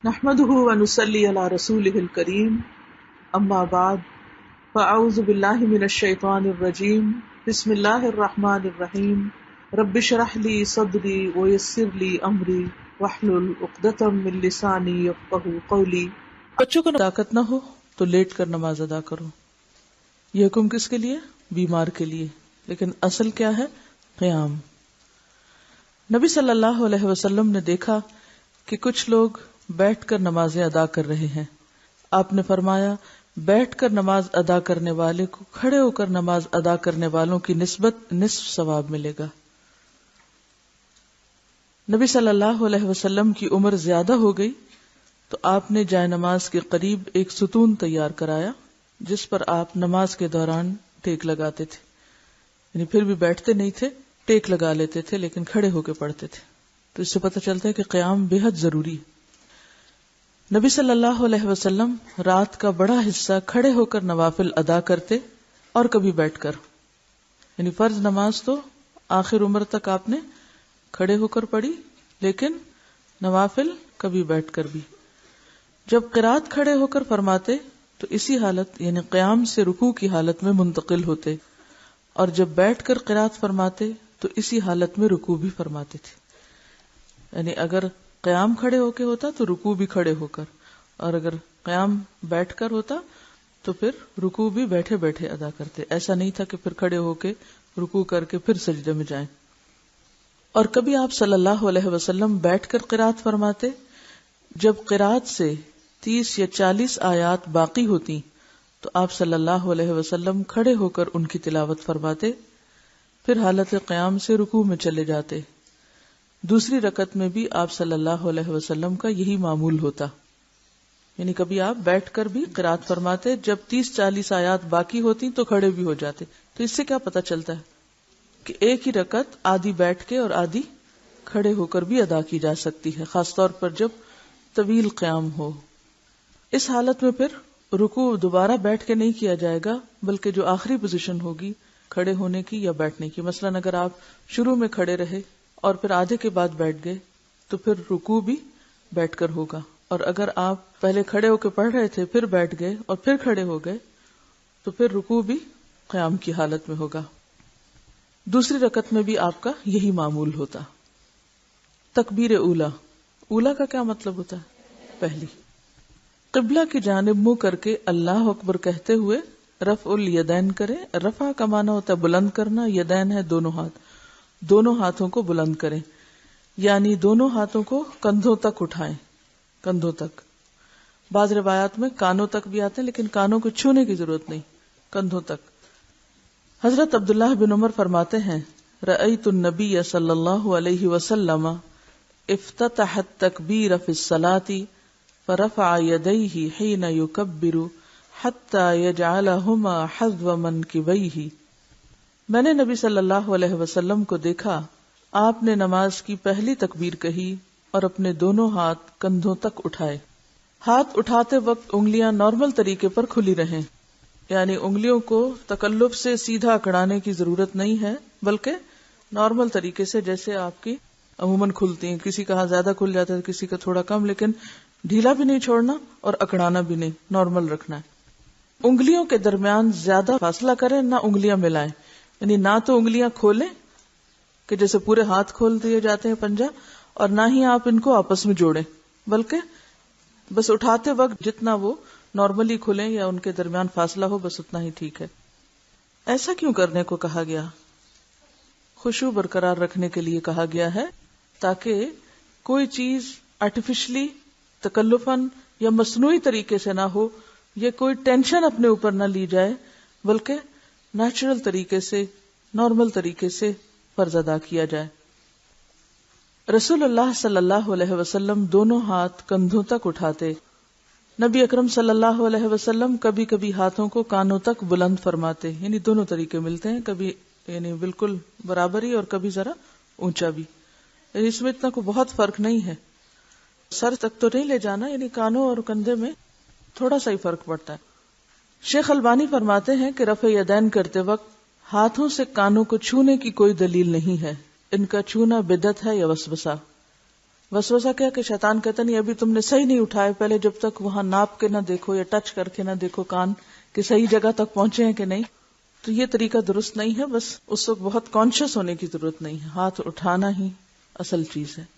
نحمده ونصلي على رسوله الكريم اما بعد فاعوذ بالله من الشيطان الرجيم بسم الله الرحمن الرحيم رب اشرح لي صدري ويسر لي امري واحلل عقدة من لساني يفقهوا قولي۔ بچوں کو طاقت نہ ہو تو لیٹ کر نماز ادا کرو۔ یہ حکم کس کے لیے؟ بیمار کے لیے، لیکن اصل کیا ہے؟ قیام۔ نبی صلی اللہ علیہ وسلم نے دیکھا کہ کچھ لوگ بیٹھ کر نمازیں ادا کر رہے ہیں۔ آپ نے فرمایا بیٹھ کر نماز ادا کرنے والے کو کھڑے ہو کر نماز ادا کرنے والوں کی نسبت نصف ثواب ملے گا۔ نبی صلی اللہ علیہ وسلم کی عمر زیادہ ہو گئی تو آپ نے جائے نماز کے قریب ایک ستون تیار کرایا جس پر آپ نماز کے دوران ٹیک لگاتے تھے، یعنی پھر بھی بیٹھتے نہیں تھے، ٹیک لگا لیتے تھے لیکن کھڑے ہو کے پڑھتے تھے۔ تو اس سے پتہ چلتا ہے کہ قیام بے حد ضروری ہے۔ نبی صلی اللہ علیہ وسلم رات کا بڑا حصہ کھڑے ہو کر نوافل ادا کرتے اور کبھی بیٹھ کر، یعنی فرض نماز تو آخر عمر تک آپ نے کھڑے ہو کر پڑھی، لیکن نوافل کبھی بیٹھ کر بھی۔ جب قرات کھڑے ہو کر فرماتے تو اسی حالت یعنی قیام سے رکوع کی حالت میں منتقل ہوتے، اور جب بیٹھ کر قرات فرماتے تو اسی حالت میں رکوع بھی فرماتے تھے، یعنی اگر قیام کھڑے ہو کے ہوتا تو رکوع بھی کھڑے ہو کر، اور اگر قیام بیٹھ کر ہوتا تو پھر رکوع بھی بیٹھے بیٹھے ادا کرتے۔ ایسا نہیں تھا کہ پھر کھڑے ہو کے رکوع کر کے پھر سجدے میں جائیں۔ اور کبھی آپ صلی اللہ علیہ وسلم بیٹھ کر قرات فرماتے، جب قرات سے 30 یا 40 آیات باقی ہوتی تو آپ صلی اللہ علیہ وسلم کھڑے ہو کر ان کی تلاوت فرماتے، پھر حالت قیام سے رکوع میں چلے جاتے۔ دوسری رکعت میں بھی آپ صلی اللہ علیہ وسلم کا یہی معمول ہوتا، یعنی کبھی آپ بیٹھ کر بھی قرات فرماتے، جب 30-40 آیات باقی ہوتی تو کھڑے بھی ہو جاتے۔ تو اس سے کیا پتہ چلتا ہے کہ ایک ہی رکعت آدھی بیٹھ کے اور آدھی کھڑے ہو کر بھی ادا کی جا سکتی ہے، خاص طور پر جب طویل قیام ہو۔ اس حالت میں پھر رکوع دوبارہ بیٹھ کے نہیں کیا جائے گا، بلکہ جو آخری پوزیشن ہوگی کھڑے ہونے کی یا بیٹھنے کی، مثلا اگر آپ شروع میں کھڑے رہے اور پھر آدھے کے بعد بیٹھ گئے تو پھر رکوع بھی بیٹھ کر ہوگا، اور اگر آپ پہلے کھڑے ہو کے پڑھ رہے تھے پھر بیٹھ گئے اور پھر کھڑے ہو گئے تو پھر رکوع بھی قیام کی حالت میں ہوگا۔ دوسری رکعت میں بھی آپ کا یہی معمول ہوتا۔ تکبیر اولا، اولا کا کیا مطلب ہوتا ہے؟ پہلی۔ قبلہ کی جانب منہ کر کے اللہ اکبر کہتے ہوئے رفع الیدین کریں۔ رفع کا معنی ہوتا ہے بلند کرنا، یدین ہے دونوں ہاتھ، دونوں ہاتھوں کو بلند کریں، یعنی دونوں ہاتھوں کو کندھوں تک اٹھائیں، کندھوں تک۔ بعض روایات میں کانوں تک بھی آتے ہیں لیکن کانوں کو چھونے کی ضرورت نہیں، کندھوں تک۔ حضرت عبداللہ بن عمر فرماتے ہیں رأیت النبی صلی اللہ علیہ وسلم افتتح التکبیر فی الصلاۃ فرفع یدیہ حین یکبر حتی یجعلہما حذو منکبیہ۔ میں نے نبی صلی اللہ علیہ وسلم کو دیکھا، آپ نے نماز کی پہلی تکبیر کہی اور اپنے دونوں ہاتھ کندھوں تک اٹھائے۔ ہاتھ اٹھاتے وقت انگلیاں نارمل طریقے پر کھلی رہیں، یعنی انگلیوں کو تکلف سے سیدھا اکڑانے کی ضرورت نہیں ہے، بلکہ نارمل طریقے سے جیسے آپ کی عموماً کھلتی ہیں، کسی کا ہاتھ زیادہ کھل جاتا ہے کسی کا تھوڑا کم، لیکن ڈھیلا بھی نہیں چھوڑنا اور اکڑانا بھی نہیں، نارمل رکھنا ہے۔ انگلیوں کے درمیان زیادہ فاصلہ کریں، نہ انگلیاں ملائیں، یعنی نہ تو انگلیاں کھولیں کہ جیسے پورے ہاتھ کھول دیے جاتے ہیں پنجہ، اور نہ ہی آپ ان کو آپس میں جوڑیں، بلکہ بس اٹھاتے وقت جتنا وہ نارملی کھلیں یا ان کے درمیان فاصلہ ہو بس اتنا ہی ٹھیک ہے۔ ایسا کیوں کرنے کو کہا گیا؟ خشوع برقرار رکھنے کے لیے کہا گیا ہے، تاکہ کوئی چیز آرٹیفیشلی تکلفاً یا مصنوعی طریقے سے نہ ہو، یا کوئی ٹینشن اپنے اوپر نہ لی جائے، بلکہ نیچرل طریقے سے، نارمل طریقے سے فرض ادا کیا جائے۔ رسول اللہ صلی اللہ علیہ وسلم دونوں ہاتھ کندھوں تک اٹھاتے۔ نبی اکرم صلی اللہ علیہ وسلم کبھی کبھی ہاتھوں کو کانوں تک بلند فرماتے، یعنی دونوں طریقے ملتے ہیں، کبھی یعنی بالکل برابری اور کبھی ذرا اونچا بھی، یعنی اس میں اتنا کوئی بہت فرق نہیں ہے، سر تک تو نہیں لے جانا، یعنی کانوں اور کندھے میں تھوڑا سا ہی فرق پڑتا ہے۔ شیخ البانی فرماتے ہیں کہ رفع یدین کرتے وقت ہاتھوں سے کانوں کو چھونے کی کوئی دلیل نہیں ہے، ان کا چھونا بدعت ہے یا وسوسہ۔ وسوسہ کیا کہ شیطان کہتا نہیں ابھی تم نے صحیح نہیں اٹھائے، پہلے جب تک وہاں ناپ کے نہ دیکھو یا ٹچ کر کے نہ دیکھو کان کہ صحیح جگہ تک پہنچے ہیں کہ نہیں. تو یہ طریقہ درست نہیں ہے. بس اس وقت بہت کانشیس ہونے کی ضرورت نہیں ہے، ہاتھ اٹھانا ہی اصل چیز ہے.